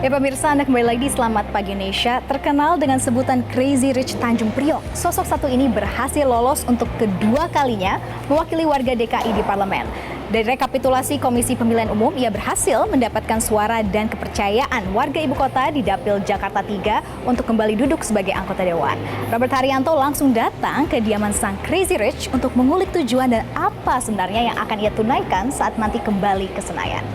Ya pemirsa, Anda kembali lagi di Selamat Pagi Indonesia. Terkenal dengan sebutan Crazy Rich Tanjung Priok, sosok satu ini berhasil lolos untuk kedua kalinya mewakili warga DKI di parlemen. Dari rekapitulasi Komisi Pemilihan Umum, ia berhasil mendapatkan suara dan kepercayaan warga ibu kota di Dapil Jakarta 3 untuk kembali duduk sebagai anggota dewan. Robert Haryanto langsung datang ke kediaman sang Crazy Rich untuk mengulik tujuan dan apa sebenarnya yang akan ia tunaikan saat nanti kembali ke Senayan.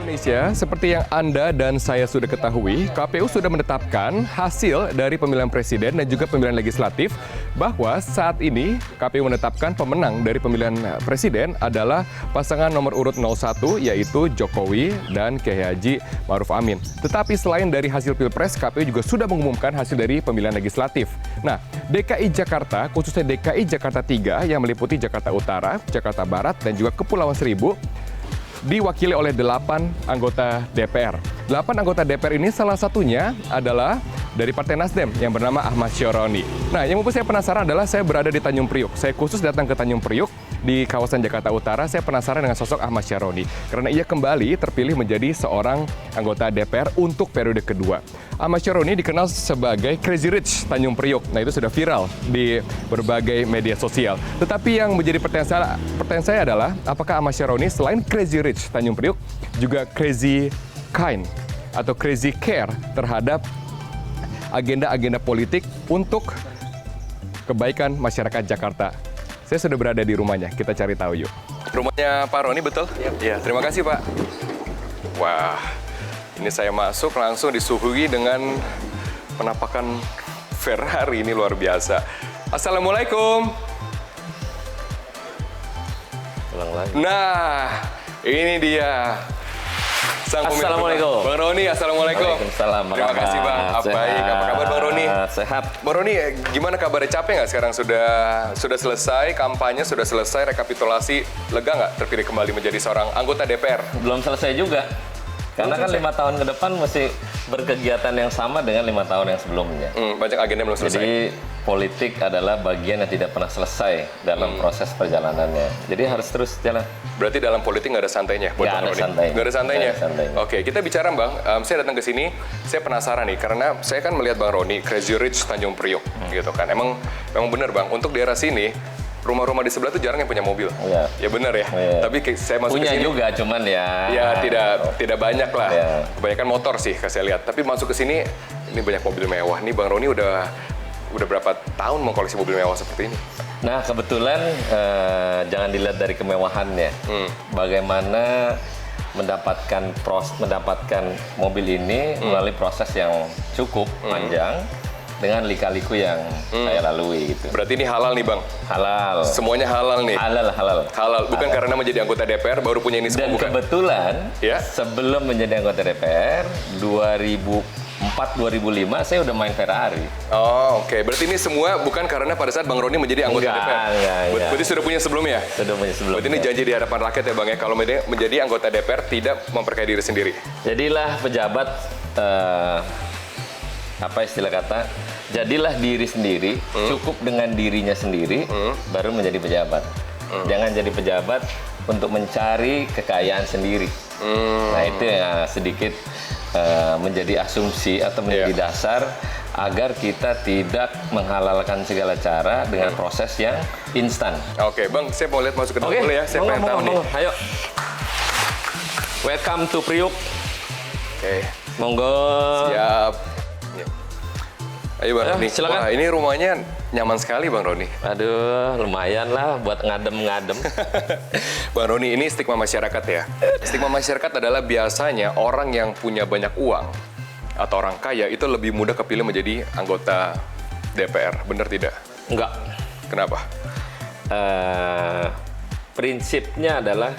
Indonesia, seperti yang Anda dan saya sudah ketahui, KPU sudah menetapkan hasil dari pemilihan presiden dan juga pemilihan legislatif bahwa saat ini KPU menetapkan pemenang dari pemilihan presiden adalah pasangan nomor urut 01 yaitu Jokowi dan Kiai Haji Ma'ruf Amin. Tetapi selain dari hasil Pilpres, KPU juga sudah mengumumkan hasil dari pemilihan legislatif. Nah, DKI Jakarta, khususnya DKI Jakarta 3 yang meliputi Jakarta Utara, Jakarta Barat, dan juga Kepulauan Seribu, diwakili oleh 8 anggota DPR. 8 anggota DPR ini salah satunya adalah dari Partai Nasdem yang bernama Ahmad Syaroni. Nah, yang membuat saya penasaran adalah saya berada di Tanjung Priok. Saya khusus datang ke Tanjung Priok di kawasan Jakarta Utara. Saya penasaran dengan sosok Ahmad Syaroni karena ia kembali terpilih menjadi seorang anggota DPR untuk periode kedua. Ahmad Syaroni dikenal sebagai Crazy Rich Tanjung Priok. Nah, itu sudah viral di berbagai media sosial. Tetapi yang menjadi pertanyaan saya adalah apakah Ahmad Syaroni selain Crazy Rich Tanjung Priok juga crazy kind atau crazy care terhadap agenda-agenda politik untuk kebaikan masyarakat Jakarta. Saya sudah berada di rumahnya, kita cari tahu yuk. Rumahnya Pak Roni betul? Iya. Terima kasih Pak. Wah, ini saya masuk langsung disuguhi dengan penampakan Ferrari, ini luar biasa. Assalamualaikum. Nah, ini dia. Assalamualaikum. Bang Roni, assalamualaikum. Waalaikumsalam. Terima kasih Bang. Baik, apa kabar Bang Roni? Sehat. Bang Roni, gimana kabarnya? Capek nggak sekarang? Sudah selesai kampanye, sudah selesai rekapitulasi, lega nggak terpilih kembali menjadi seorang anggota DPR? Belum selesai juga. Karena kan 5 tahun ke depan mesti berkegiatan yang sama dengan 5 tahun yang sebelumnya. Banyak agenda belum selesai. Jadi politik adalah bagian yang tidak pernah selesai dalam proses perjalanannya. Jadi harus terus jalan. Berarti dalam politik nggak ada santainya buat Bang Roni? Nggak ada santainya? Oke, kita bicara Bang. Saya datang ke sini, saya penasaran nih. Karena saya kan melihat Bang Roni, Crazy Rich Tanjung Priok. Gitu kan. Emang benar Bang, untuk daerah sini, rumah-rumah di sebelah tuh jarang yang punya mobil. Iya. Ya benar ya. Iya. Tapi saya masuk punya ke sini juga, cuman ya. Ya tidak banyak lah. Iya. Kebanyakan motor sih saya lihat. Tapi masuk ke sini ini banyak mobil mewah. Nih Bang Roni udah berapa tahun mengkoleksi mobil mewah seperti ini? Nah, kebetulan jangan dilihat dari kemewahannya. Bagaimana mendapatkan mobil ini melalui proses yang cukup panjang dengan lika-liku yang saya lalui gitu. Berarti ini halal nih Bang? Halal. Semuanya halal nih? Halal. Halal, bukan halal. Karena menjadi anggota DPR baru punya ini semua, Dan bukan? kebetulan Ya? sebelum menjadi anggota DPR 2004-2005 saya udah main Ferrari. Oh, oke. Berarti ini semua bukan karena pada saat Bang Roni menjadi anggota DPR? Enggak. Berarti sudah punya sebelumnya? Sudah punya sebelumnya. Berarti ini janji di hadapan rakyat ya Bang ya, kalau menjadi anggota DPR tidak memperkaya diri sendiri? Jadilah pejabat, apa istilah kata, jadilah diri sendiri, cukup dengan dirinya sendiri, baru menjadi pejabat. Jangan jadi pejabat untuk mencari kekayaan sendiri. Nah itu yang sedikit menjadi asumsi atau menjadi dasar agar kita tidak menghalalkan segala cara dengan proses yang instan. Oke, Bang, saya mau lihat masuk ke dalam dulu ya. Saya pengen tahu nih. Ayo. Welcome to Priok. Oke. Monggo. Siap. Ya. Ayo Bang Roni. Silakan. Wah, ini rumahnya nyaman sekali Bang Roni. Aduh, lumayan lah buat ngadem-ngadem. Bang Roni, ini stigma masyarakat ya. Stigma masyarakat adalah biasanya orang yang punya banyak uang atau orang kaya itu lebih mudah kepilih menjadi anggota DPR. Benar tidak? Enggak. Kenapa? Prinsipnya adalah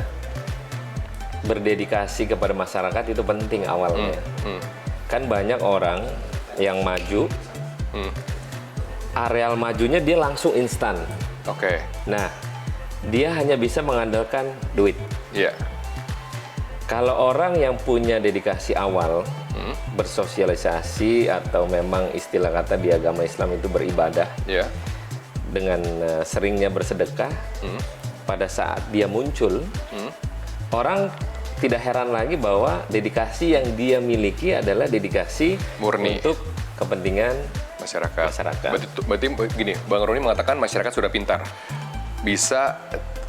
berdedikasi kepada masyarakat itu penting awalnya. Kan banyak orang yang maju, areal majunya dia langsung instan. Oke. Nah, dia hanya bisa mengandalkan duit. Iya. Kalau orang yang punya dedikasi awal, bersosialisasi atau memang istilah kata di agama Islam itu beribadah, Iya. dengan seringnya bersedekah, pada saat dia muncul, orang tidak heran lagi bahwa dedikasi yang dia miliki adalah dedikasi Murni. untuk kepentingan Masyarakat. Masyarakat. Berarti gini, Bang Roni mengatakan masyarakat sudah pintar. Bisa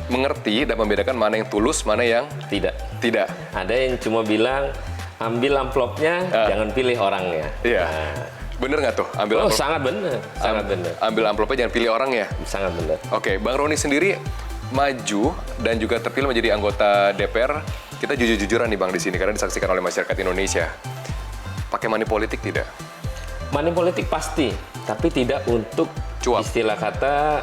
mengerti dan membedakan mana yang tulus, mana yang tidak. tidak. Ada yang cuma bilang ambil amplopnya, jangan pilih orangnya. Iya. Nah, Bener nggak tuh? Ambil oh amplop. sangat benar, sangat benar, Ambil amplopnya, jangan pilih orangnya. sangat benar. Oke, Bang Roni sendiri maju dan juga terpilih menjadi anggota DPR. Kita jujur-jujuran nih Bang di sini karena disaksikan oleh masyarakat Indonesia. Pakai money politik tidak? Money politik pasti, tapi tidak untuk Cuap. istilah kata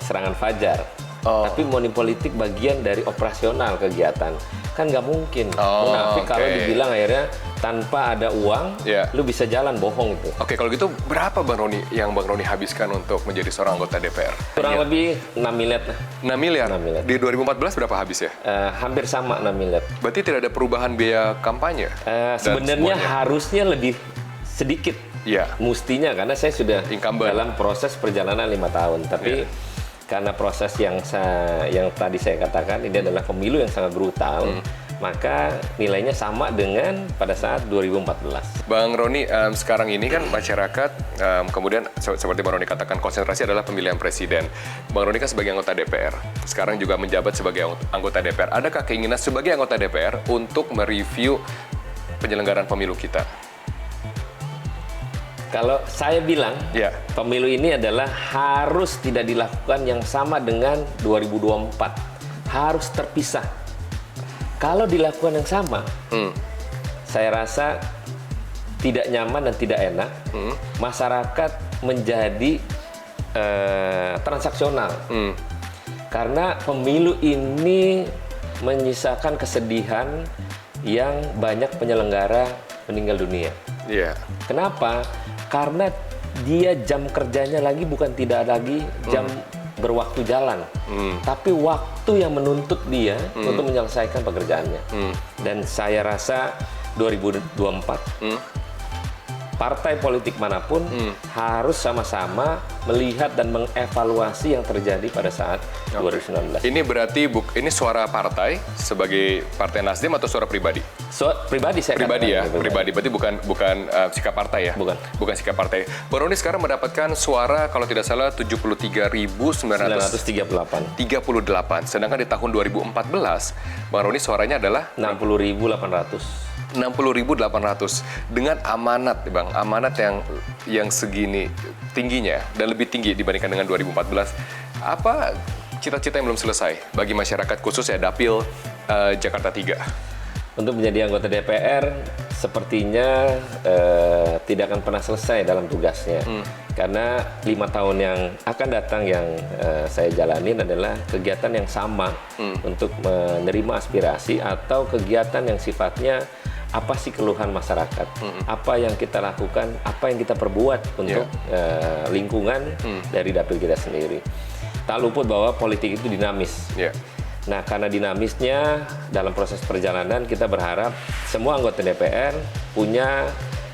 serangan fajar. Oh. Tapi money politik bagian dari operasional kegiatan. Kan nggak mungkin Oh, munafik kalau oke. dibilang akhirnya tanpa ada uang, Iya. lu bisa jalan bohong itu. Oke, kalau gitu berapa Bang Roni yang Bang Roni habiskan untuk menjadi seorang anggota DPR? Kurang lebih 6 miliar lah. 6 miliar? 6 miliar. Di 2014 berapa habis ya? Hampir sama 6 miliar. Berarti tidak ada perubahan biaya kampanye? Dan Sebenarnya semuanya? harusnya lebih sedikit. Iya. Mustinya karena saya sudah Incumbent. dalam proses perjalanan 5 tahun. Tapi karena proses yang tadi saya katakan ini adalah pemilu yang sangat brutal, maka nilainya sama dengan pada saat 2014. Bang Roni, sekarang ini kan masyarakat, kemudian seperti Bang Roni katakan, konsentrasi adalah pemilihan presiden. Bang Roni kan sebagai anggota DPR, sekarang juga menjabat sebagai anggota DPR. Adakah keinginan sebagai anggota DPR untuk mereview penyelenggaraan pemilu kita? Kalau saya bilang, Ya. pemilu ini adalah harus tidak dilakukan yang sama dengan 2024. Harus terpisah. Kalau dilakukan yang sama, saya rasa tidak nyaman dan tidak enak. Masyarakat menjadi transaksional. Karena pemilu ini menyisakan kesedihan yang banyak penyelenggara meninggal dunia. Iya. Kenapa? Karena dia jam kerjanya lagi bukan tidak lagi jam berwaktu jalan, tapi waktu yang menuntut dia untuk menyelesaikan pekerjaannya. Dan saya rasa 2024 partai politik manapun harus sama-sama melihat dan mengevaluasi yang terjadi pada saat 2019. Ini berarti ini suara partai sebagai Partai Nasdem atau suara pribadi? Pribadi saya Pribadi ya, katakan, pribadi. Berarti bukan sikap partai ya? Bukan. Bukan sikap partai. Bang Roni sekarang mendapatkan suara kalau tidak salah 73.938. 938. Sedangkan di tahun 2014, Bang Roni suaranya adalah 60.800. 60.800 dengan amanat, Bang. Amanat yang segini tingginya dan lebih tinggi dibandingkan dengan 2014. Apa cita-cita yang belum selesai bagi masyarakat khusus ya Dapil Jakarta 3? Untuk menjadi anggota DPR sepertinya tidak akan pernah selesai dalam tugasnya. Karena 5 tahun yang akan datang yang saya jalanin adalah kegiatan yang sama untuk menerima aspirasi atau kegiatan yang sifatnya apa sih keluhan masyarakat, apa yang kita lakukan, apa yang kita perbuat untuk lingkungan dari dapil kita sendiri. Tak luput bahwa politik itu dinamis. Yeah. Nah, karena dinamisnya dalam proses perjalanan kita berharap semua anggota DPR punya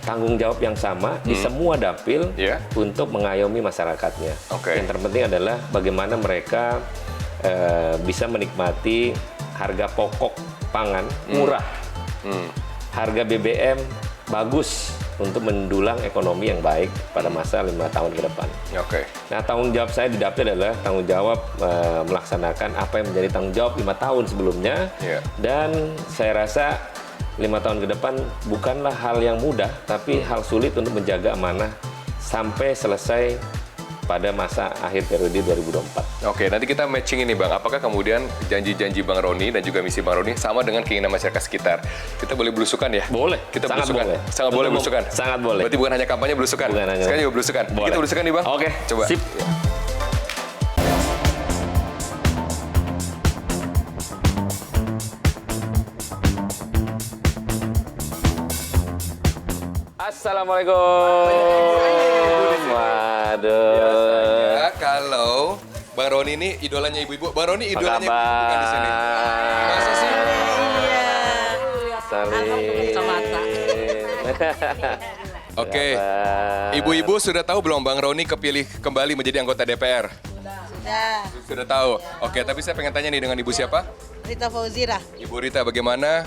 tanggung jawab yang sama di semua dapil untuk mengayomi masyarakatnya. Yang terpenting adalah bagaimana mereka bisa menikmati harga pokok pangan murah, harga BBM bagus untuk mendulang ekonomi yang baik pada masa 5 tahun ke depan. Nah, tanggung jawab saya di dapil adalah tanggung jawab melaksanakan apa yang menjadi tanggung jawab 5 tahun sebelumnya. Dan saya rasa 5 tahun ke depan bukanlah hal yang mudah, tapi hal sulit untuk menjaga amanah sampai selesai pada masa akhir periode 2024. Oke, nanti kita matching ini Bang. Apakah kemudian janji-janji Bang Roni dan juga misi Bang Roni sama dengan keinginan masyarakat sekitar? Kita boleh belusukan ya? Boleh. Kita sangat belusukan. boleh. Sangat boleh belusukan. Sangat boleh. Berarti bukan hanya kampanye belusukan. Bukan hanya. Sekarang juga belusukan. Boleh. Kita belusukan nih Bang. Oke. Coba. Sip. Assalamualaikum. Waduh. Biasanya kalau Bang Roni ini idolanya ibu-ibu. Bang Roni idolanya ibu-ibu bukan di sini. Masa sih? Salim. Oke. Ibu-ibu sudah tahu belum Bang Roni kepilih kembali menjadi anggota DPR? Sudah. Sudah tahu. Oke, tapi saya pengen tanya nih dengan Ibu siapa? Rita Fauzira. Ibu Rita, bagaimana?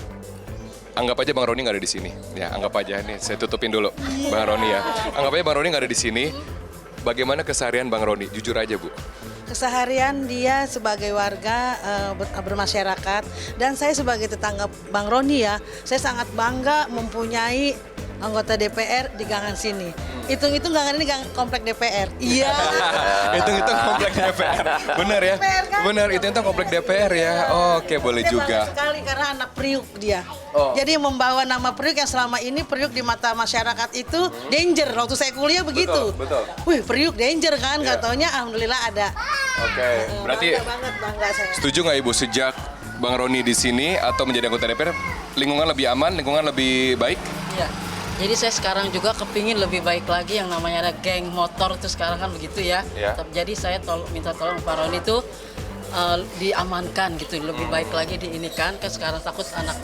Anggap aja Bang Roni nggak ada di sini. Ya, anggap aja nih. Saya tutupin dulu, Bang Roni ya. Anggap aja Bang Roni nggak ada di sini. Bagaimana keseharian Bang Roni? Jujur aja, Bu. Keseharian dia sebagai warga bermasyarakat dan saya sebagai tetangga Bang Roni ya, saya sangat bangga mempunyai anggota DPR di gangan sini. Hitung-hitung gangan ini komplek DPR. Iya. Hitung-hitung komplek DPR. Benar ya? DPR kan? Benar, hitung-hitung komplek DPR ya. Oke, boleh Dia juga. bangga sekali karena anak Priuk dia. Oh. Jadi membawa nama Priuk yang selama ini Priuk di mata masyarakat itu danger. Waktu saya kuliah begitu. Betul. Wih, Priuk danger kan? Iya. Gak taunya alhamdulillah ada. Oke, berarti Bangga saya. setuju nggak Ibu sejak Bang Roni di sini atau menjadi anggota DPR, lingkungan lebih aman, lingkungan lebih baik? Iya. Jadi saya sekarang juga kepingin lebih baik lagi yang namanya ada geng motor itu sekarang kan begitu ya. Iya. Jadi saya minta tolong Pak Roni itu diamankan gitu, lebih baik lagi diinikan kan sekarang takut anak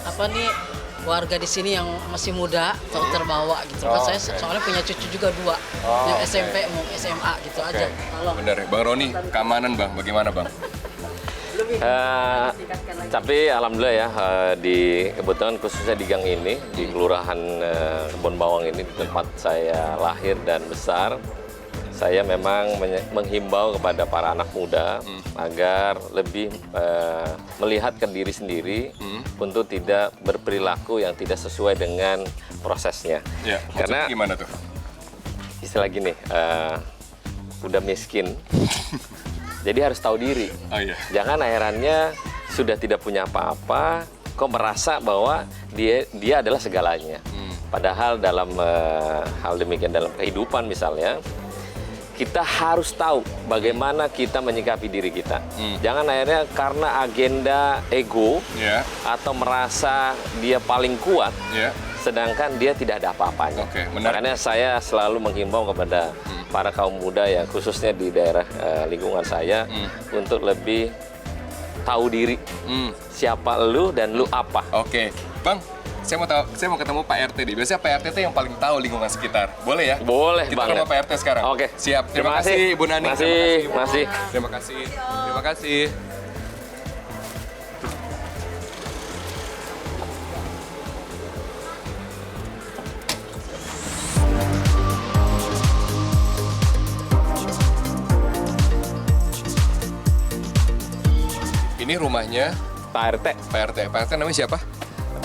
warga di sini yang masih muda atau terbawa gitu kan. Saya soalnya punya cucu juga 2 yang SMP mau SMA gitu aja. Tolong. Benar, Bang Roni, keamanan Bang, bagaimana Bang? Tapi alhamdulillah ya, di kebetulan khususnya di gang ini, di Kelurahan Kebon Bawang ini, di tempat saya lahir dan besar, saya memang menghimbau kepada para anak muda agar lebih melihat ke diri sendiri untuk tidak berperilaku yang tidak sesuai dengan prosesnya. Ya, Karena gimana tuh? istilah gini, udah miskin, jadi harus tahu diri. Oh iya. Jangan akhirannya sudah tidak punya apa-apa, kok merasa bahwa dia adalah segalanya. Padahal dalam hal demikian dalam kehidupan misalnya, kita harus tahu bagaimana kita menyikapi diri kita. Jangan akhirnya karena agenda ego Ya. atau merasa dia paling kuat, Ya. sedangkan dia tidak ada apa-apanya. Oke, menarik. Makanya saya selalu menghimbau kepada para kaum muda yang khususnya di daerah lingkungan saya untuk lebih tahu diri. Siapa lu dan lu apa. Oke, Bang, saya mau ketemu Pak RT deh. Biasanya Pak RT itu yang paling tahu lingkungan sekitar. Boleh ya? Boleh Kita banget. ke Pak RT sekarang. Oke. Siap. Terima kasih Bu Nani. Masih. Terima kasih. Terima kasih. Ini rumahnya Pak RT, Pak RT. Pak RT namanya siapa?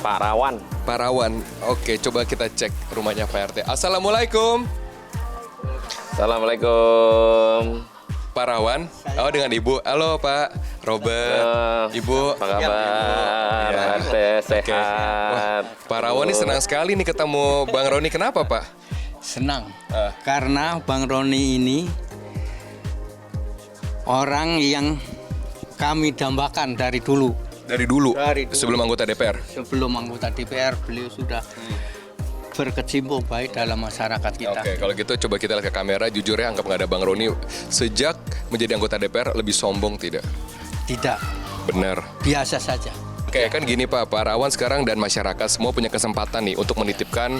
Pak Rawan. Pak Rawan. Oke, coba kita cek rumahnya Pak RT. Assalamualaikum. Assalamualaikum. Pak Rawan. Oh, dengan Ibu. Halo Pak Robert. Ibu. Apa kabar? Ya. RT Oke. Wah, sehat. Pak Rawan ini senang sekali nih ketemu Bang Roni. Kenapa Pak? Senang, Ah. karena Bang Roni ini orang yang kami dambakan dari dulu. Dari dulu, Dari dulu. sebelum anggota DPR. Sebelum anggota DPR, beliau sudah berkecimpung baik dalam masyarakat kita. Oke, kalau gitu coba kita lihat ke kamera. Jujur ya, anggap nggak ada Bang Roni. Sejak menjadi anggota DPR, lebih sombong tidak? Tidak, Benar. biasa saja. Oke, kan gini Pak Rawan sekarang dan masyarakat semua punya kesempatan nih untuk menitipkan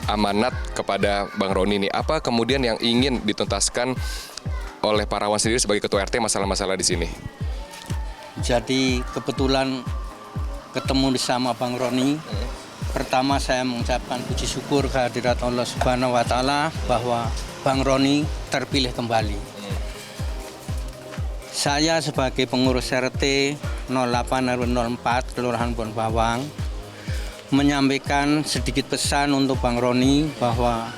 amanat kepada Bang Roni nih. Apa kemudian yang ingin dituntaskan oleh Pak Rawan sendiri sebagai Ketua RT masalah-masalah di sini? Jadi kebetulan ketemu sama Bang Roni. Pertama saya mengucapkan puji syukur kehadirat Allah Subhanahu wa Ta'ala bahwa Bang Roni terpilih kembali. Saya sebagai pengurus RT 08 RW 04 Kelurahan Kebon Bawang menyampaikan sedikit pesan untuk Bang Roni bahwa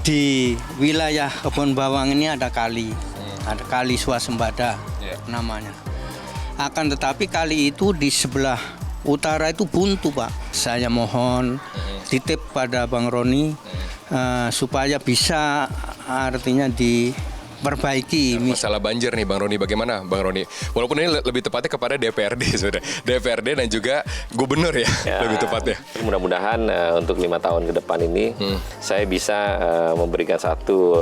di wilayah Kebon Bawang ini ada kali swasembada namanya. Akan tetapi kali itu di sebelah utara itu buntu Pak. Saya mohon titip pada Bang Roni supaya bisa artinya diperbaiki. Masalah banjir nih Bang Roni, bagaimana Bang Roni? Walaupun ini lebih tepatnya kepada DPRD sudah, DPRD dan juga Gubernur ya, lebih tepatnya. Mudah-mudahan untuk 5 tahun ke depan ini saya bisa memberikan satu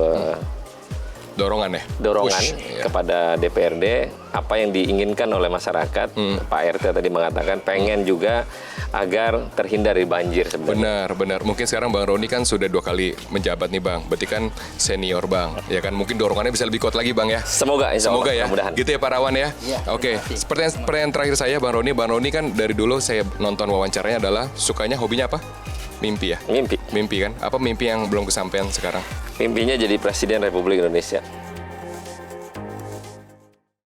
Dorongan ya? dorongan Push, ya. kepada DPRD apa yang diinginkan oleh masyarakat. Pak RT tadi mengatakan pengen juga agar terhindar dari banjir sebenarnya. Benar. Mungkin sekarang Bang Roni kan sudah 2 kali menjabat nih Bang. Berarti kan senior Bang. Ya kan mungkin dorongannya bisa lebih kuat lagi Bang ya. Semoga, insya Semoga Allah, ya. mudah-mudahan. Gitu ya Pak Rawan ya. Iya, Oke. terima kasih. Pertanyaan terakhir saya Bang Roni kan dari dulu saya nonton wawancaranya adalah sukanya hobinya apa? Mimpi ya. Mimpi. Mimpi kan? Apa mimpi yang belum kesampaian sekarang? Mimpinya jadi Presiden Republik Indonesia.